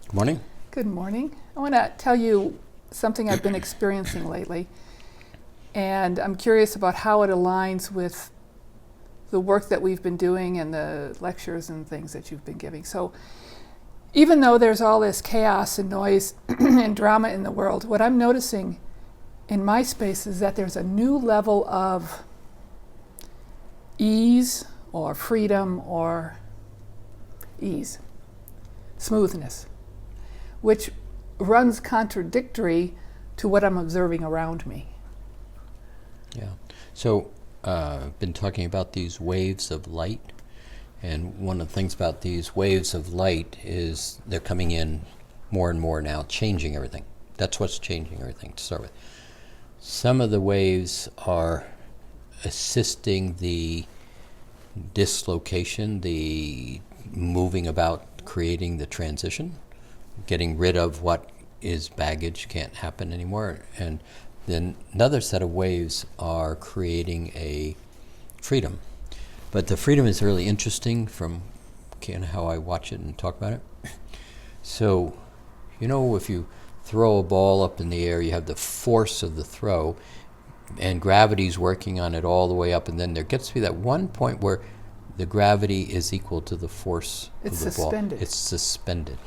Good morning. Good morning. I want to tell you something I've been experiencing lately, and I'm curious about how it aligns with the work that we've been doing and the lectures and things that you've been giving. So, even though there's all this chaos and noise and drama in the world, what I'm noticing in my space is that there's a new level of ease or freedom or smoothness, which runs contradictory to what I'm observing around me. Yeah. So, I've been talking about these waves of light, and one of the things about these waves of light is they're coming in more and more now, changing everything. That's what's changing everything to start with. Some of the waves are assisting the dislocation, the moving about, creating the transition, getting rid of what is baggage, can't happen anymore. And then another set of waves are creating a freedom. But the freedom is really interesting from kind of how I watch it and talk about it. So, if you throw a ball up in the air, you have the force of the throw, and gravity's working on it all the way up, and then there gets to be that one point where the gravity is equal to the force of the ball. It's suspended.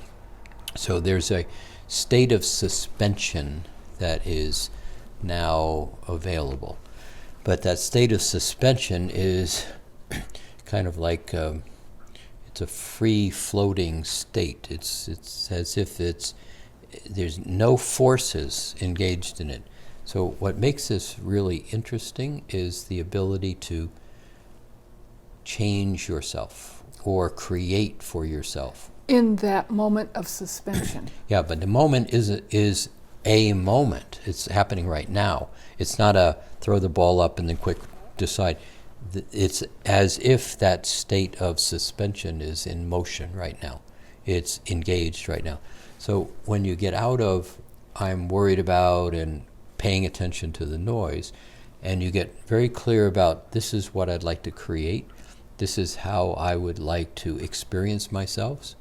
So there's a state of suspension that is now available. But that state of suspension is kind of like it's a free floating state. It's as if there's no forces engaged in it. So what makes this really interesting is the ability to change yourself or create for yourself. In that moment of suspension. Yeah, but the moment is a moment. It's happening right now. It's not a throw the ball up and then quick decide. It's as if that state of suspension is in motion right now. It's engaged right now. So when you get out of I'm worried about and paying attention to the noise, and you get very clear about this is what I'd like to create, this is how I would like to experience myself,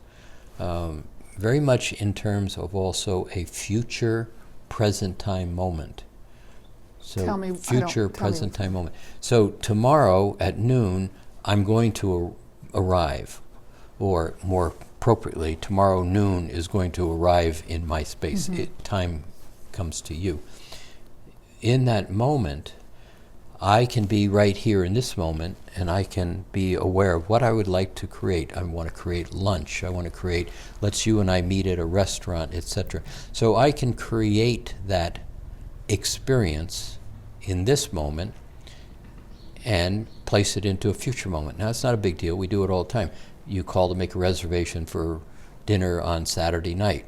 very much in terms of also a future present time moment. So Tell me, future present time moment. So tomorrow at noon, I'm going to arrive, or more appropriately, tomorrow noon is going to arrive in my space. Time comes to you. In that moment, I can be right here in this moment, and I can be aware of what I would like to create. I want to create lunch. I want to create, let's you and I meet at a restaurant, etc. So I can create that experience in this moment and place it into a future moment. Now, it's not a big deal. We do it all the time. You call to make a reservation for dinner on Saturday night.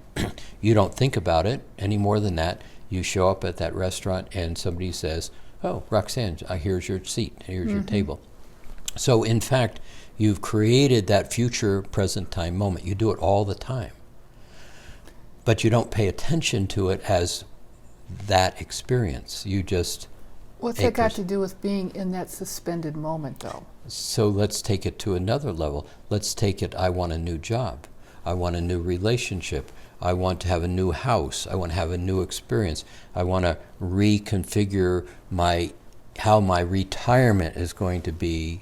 You don't think about it any more than that. You show up at that restaurant and somebody says, oh, Roxanne, here's your seat, here's your table. So in fact, you've created that future present time moment. You do it all the time. But you don't pay attention to it as that experience. You just... What's that got to do with being in that suspended moment, though? So let's take it to another level. Let's take it, I want a new job. I want a new relationship. I want to have a new house. I want to have a new experience. I want to reconfigure how my retirement is going to be,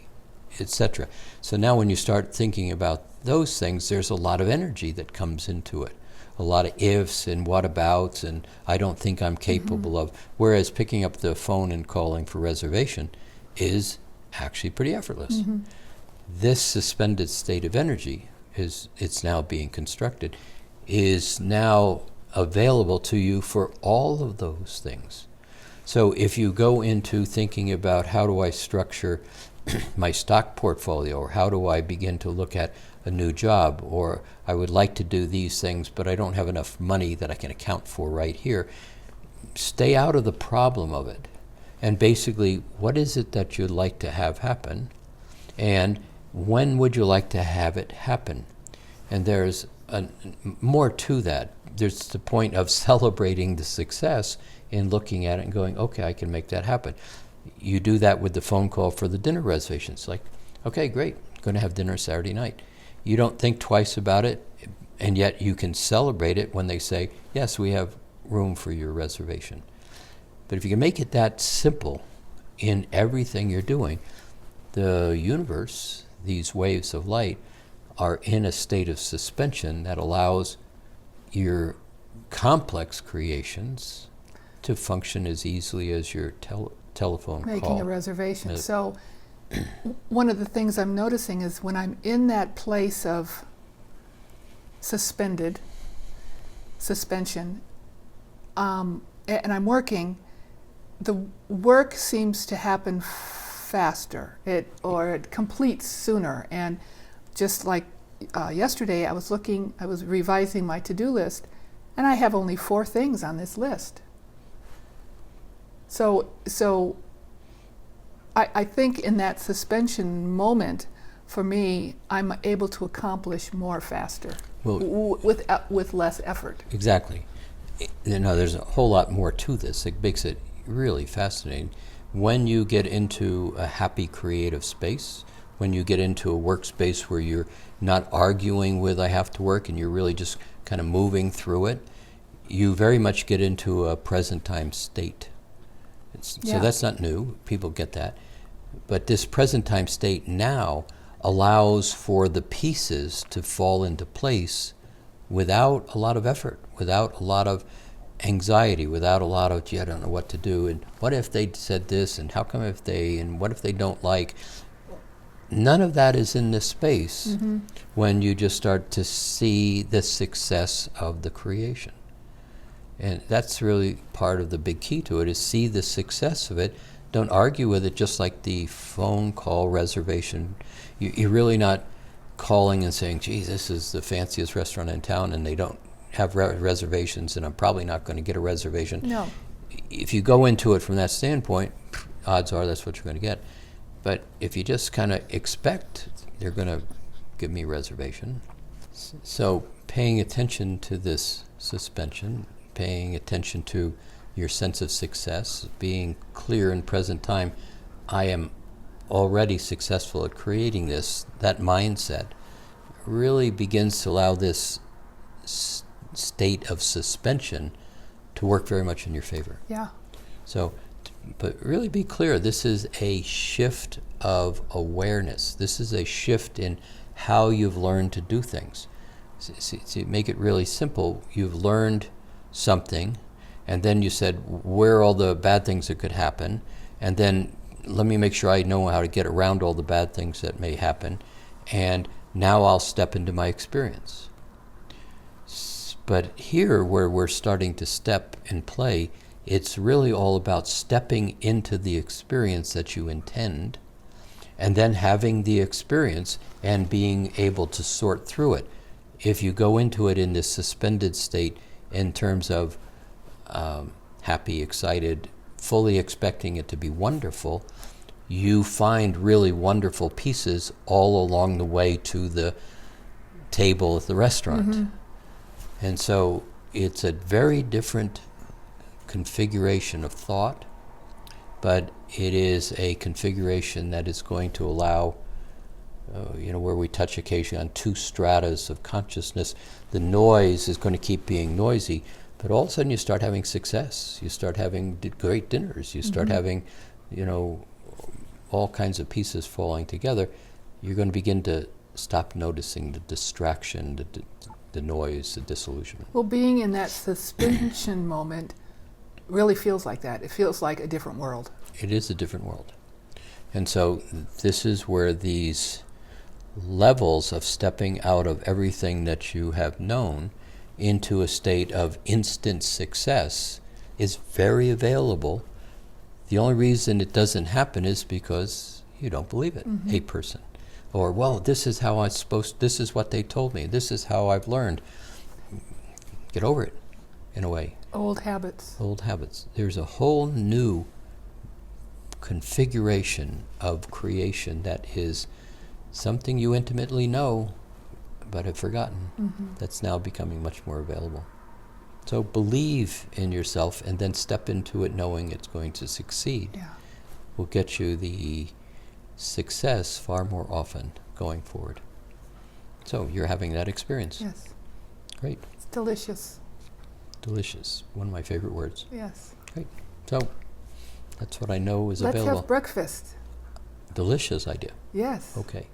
etc. So now when you start thinking about those things, there's a lot of energy that comes into it. A lot of ifs and whatabouts and I don't think I'm capable of. Whereas picking up the phone and calling for reservation is actually pretty effortless. This suspended state of energy, it's now being constructed, is now available to you for all of those things. So if you go into thinking about how do I structure my stock portfolio, or how do I begin to look at a new job, or I would like to do these things, but I don't have enough money that I can account for right here, stay out of the problem of it. And basically, what is it that you'd like to have happen? And when would you like to have it happen? And there's more to that. There's the point of celebrating the success in looking at it and going, okay, I can make that happen. You do that with the phone call for the dinner reservations. Like, okay, great, going to have dinner Saturday night. You don't think twice about it. And yet you can celebrate it when they say, yes, we have room for your reservation. But if you can make it that simple in everything you're doing, the universe, these waves of light, are in a state of suspension that allows your complex creations to function as easily as your telephone call. Making a reservation. So one of the things I'm noticing is when I'm in that place of suspension, and I'm working, the work seems to happen faster, or it completes sooner. And just like yesterday, I was revising my to-do list, and I have only 4 things on this list. So I think in that suspension moment, for me, I'm able to accomplish more faster, with less effort. Exactly. There's a whole lot more to this. It makes it really fascinating. When you get into a happy creative space, when you get into a workspace where you're not arguing with I have to work and you're really just kind of moving through it, you very much get into a present time state. So that's not new. People get that. But this present time state now allows for the pieces to fall into place without a lot of effort, without a lot of anxiety, without a lot of, gee, I don't know what to do, and what if they said this, and how come if they, and what if they don't like. None of that is in this space when you just start to see the success of the creation. And that's really part of the big key to it, is see the success of it. Don't argue with it, just like the phone call reservation. You're really not calling and saying, gee, this is the fanciest restaurant in town and they don't have reservations and I'm probably not going to get a reservation. No. If you go into it from that standpoint, odds are that's what you're going to get. But if you just kind of expect they're going to give me a reservation. So paying attention to this suspension, paying attention to your sense of success, being clear in present time, I am already successful at creating this, that mindset really begins to allow this state of suspension to work very much in your favor. Yeah. So, but really be clear, this is a shift of awareness. This is a shift in how you've learned to do things. To make it really simple, you've learned something, and then you said, where are all the bad things that could happen? And then let me make sure I know how to get around all the bad things that may happen. And now I'll step into my experience. But here, where we're starting to step and play, it's really all about stepping into the experience that you intend, and then having the experience and being able to sort through it. If you go into it in this suspended state in terms of happy, excited, fully expecting it to be wonderful, you find really wonderful pieces all along the way to the table at the restaurant. And so it's a very different configuration of thought, but it is a configuration that is going to allow, where we touch occasionally on 2 stratas of consciousness, the noise is going to keep being noisy, but all of a sudden you start having success. You start having great dinners. You start having, all kinds of pieces falling together. You're going to begin to stop noticing the distraction, the noise, the disillusionment. Well, being in that suspension moment really feels like that. It feels like a different world. It is a different world. And so this is where these levels of stepping out of everything that you have known into a state of instant success is very available. The only reason it doesn't happen is because you don't believe it, a person. Or, well, this is how I'm supposed, this is what they told me, this is how I've learned. Get over it, in a way. Old habits. Old habits. There's a whole new configuration of creation that is something you intimately know but have forgotten. That's now becoming much more available. So believe in yourself and then step into it knowing it's going to succeed. Yeah. Will get you the success far more often going forward. So you're having that experience. Yes. Great. It's delicious. Delicious. One of my favorite words. Yes. So, that's what I know is Let's available. have breakfast. Delicious idea. Yes. Okay.